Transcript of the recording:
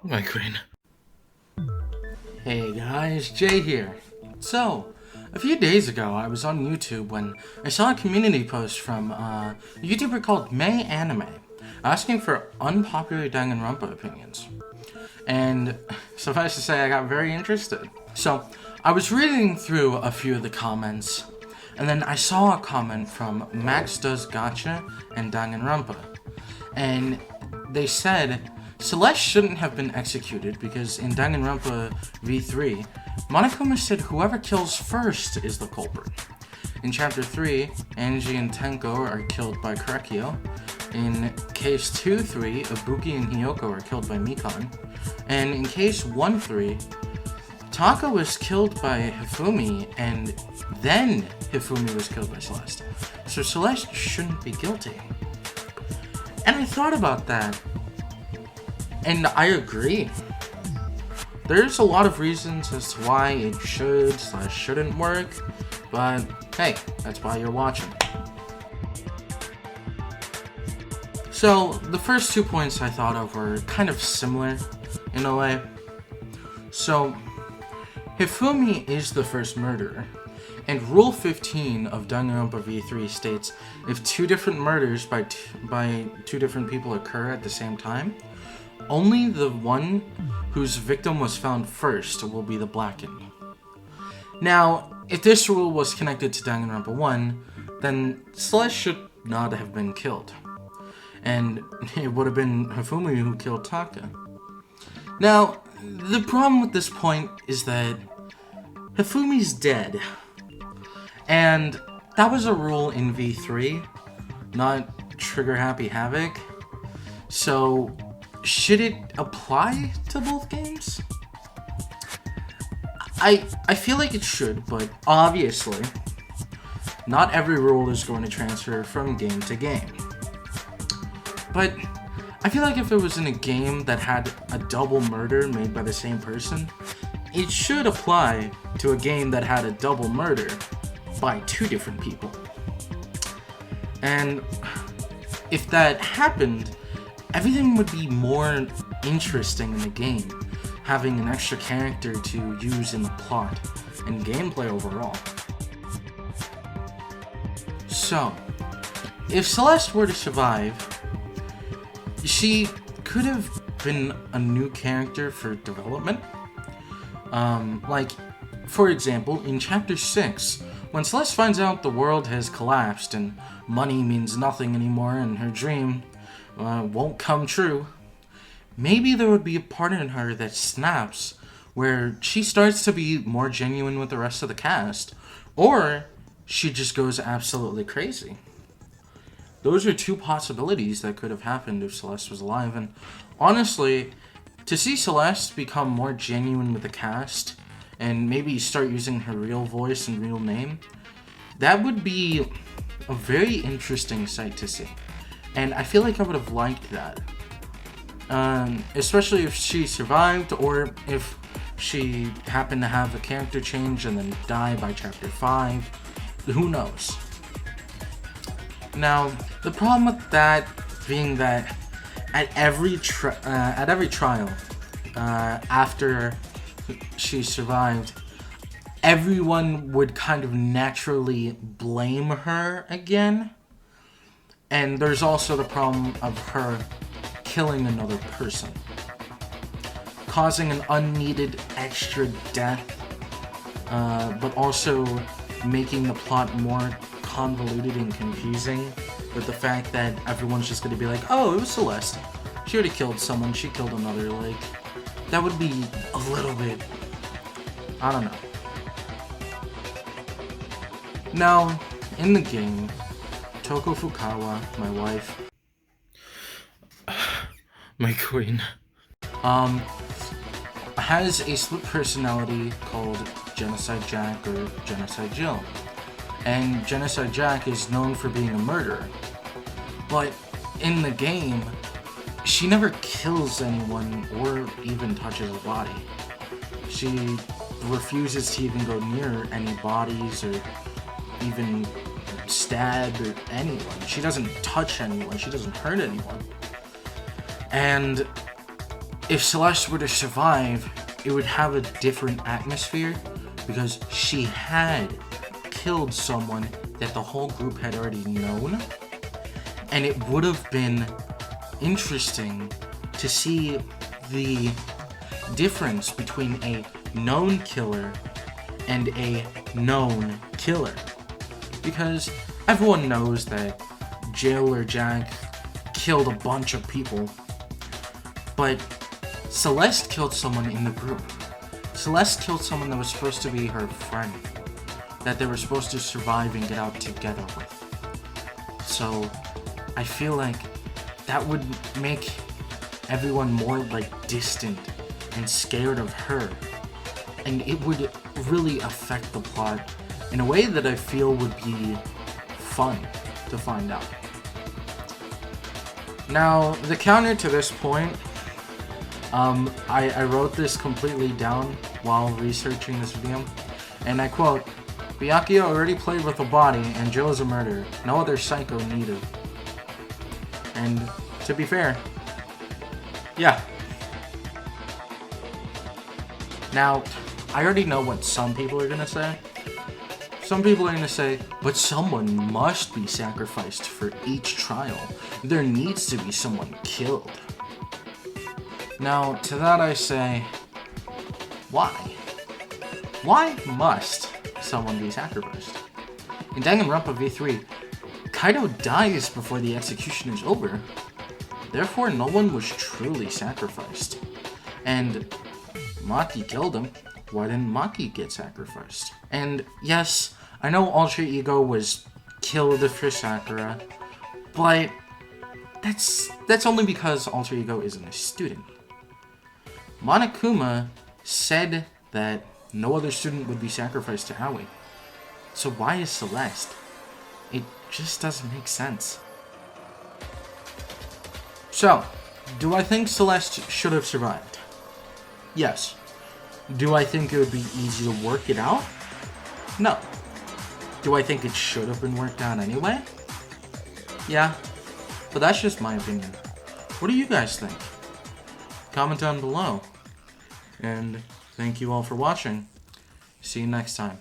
My queen. Hey guys, Jay here. So, a few days ago I was on YouTube when I saw a community post from a YouTuber called May Anime asking for unpopular Danganronpa opinions. And suffice to say, I got very interested. So, I was reading through a few of the comments, and then I saw a comment from Max Does Gotcha and Danganronpa. And they said Celeste shouldn't have been executed because in Danganronpa V3, Monokuma said whoever kills first is the culprit. In Chapter 3, Angie and Tenko are killed by Korekio. In Case 2-3, Ibuki and Hiyoko are killed by Mikan. And in Case 1-3, Taka was killed by Hifumi, and then Hifumi was killed by Celeste. So Celeste shouldn't be guilty. And I thought about that, and I agree. There's a lot of reasons as to why it should/shouldn't work, but hey, that's why you're watching. So, the first 2 points I thought of were kind of similar in a way. So, Hifumi is the first murderer, and Rule 15 of Danganronpa V3 states if two different murders by two different people occur at the same time, only the one whose victim was found first will be the blackened. Now, if this rule was connected to Danganronpa 1, then Celeste should not have been killed, and it would have been Hifumi who killed Taka. Now, the problem with this point is that Hifumi's dead, and that was a rule in V3, not Trigger Happy Havoc, so should it apply to both games? I feel like it should, but obviously, not every rule is going to transfer from game to game. But I feel like if it was in a game that had a double murder made by the same person, it should apply to a game that had a double murder by two different people. And if that happened, everything would be more interesting in the game, having an extra character to use in the plot and gameplay overall. So, if Celeste were to survive, she could have been a new character for development. Like, for example, in Chapter 6, when Celeste finds out the world has collapsed and money means nothing anymore and her dream won't come true, maybe there would be a part in her that snaps where she starts to be more genuine with the rest of the cast, or she just goes absolutely crazy. Those are two possibilities that could have happened if Celeste was alive, and honestly, to see Celeste become more genuine with the cast and maybe start using her real voice and real name, that would be a very interesting sight to see. And I feel like I would have liked that. Especially if she survived, or if she happened to have a character change and then die by Chapter 5. Who knows? Now, the problem with that being that at every trial, after she survived, everyone would kind of naturally blame her again. And there's also the problem of her killing another person, causing an unneeded extra death, but also making the plot more convoluted and confusing with the fact that everyone's just going to be like, oh, it was Celeste. She already killed someone, she killed another. Like, that would be a little bit, I don't know. Now, in the game, Toko Fukawa, my wife, my queen, has a split personality called Genocide Jack or Genocide Jill. And Genocide Jack is known for being a murderer. But in the game, she never kills anyone or even touches a body. She refuses to even go near any bodies or even stab anyone. She doesn't touch anyone. She doesn't hurt anyone. And if Celeste were to survive, it would have a different atmosphere because she had killed someone that the whole group had already known. And it would have been interesting to see the difference between a known killer and a known killer. Because everyone knows that Jailer Jack killed a bunch of people, but Celeste killed someone in the group. Celeste killed someone that was supposed to be her friend, that they were supposed to survive and get out together with. So I feel like that would make everyone more like distant and scared of her, and it would really affect the plot in a way that I feel would be fun to find out. Now, the counter to this point, I wrote this completely down while researching this video, and I quote, "Byakuya already played with a body, and Joe is a murderer. No other psycho needed." And to be fair, yeah. Now, I already know what some people are gonna say. Some people are gonna say, but someone must be sacrificed for each trial. There needs to be someone killed. Now, to that I say, why? Why must someone be sacrificed? In Danganronpa V3, Kaido dies before the execution is over. Therefore, no one was truly sacrificed. And Maki killed him. Why didn't Maki get sacrificed? And yes, I know Alter Ego was killed for Sakura, but that's only because Alter Ego isn't a student. Monokuma said that no other student would be sacrificed to Aoi. So why is Celeste? It just doesn't make sense. So, do I think Celeste should have survived? Yes. Do I think it would be easy to work it out? No. Do I think it should have been worked out anyway? Yeah. But that's just my opinion. What do you guys think? Comment down below. And thank you all for watching. See you next time.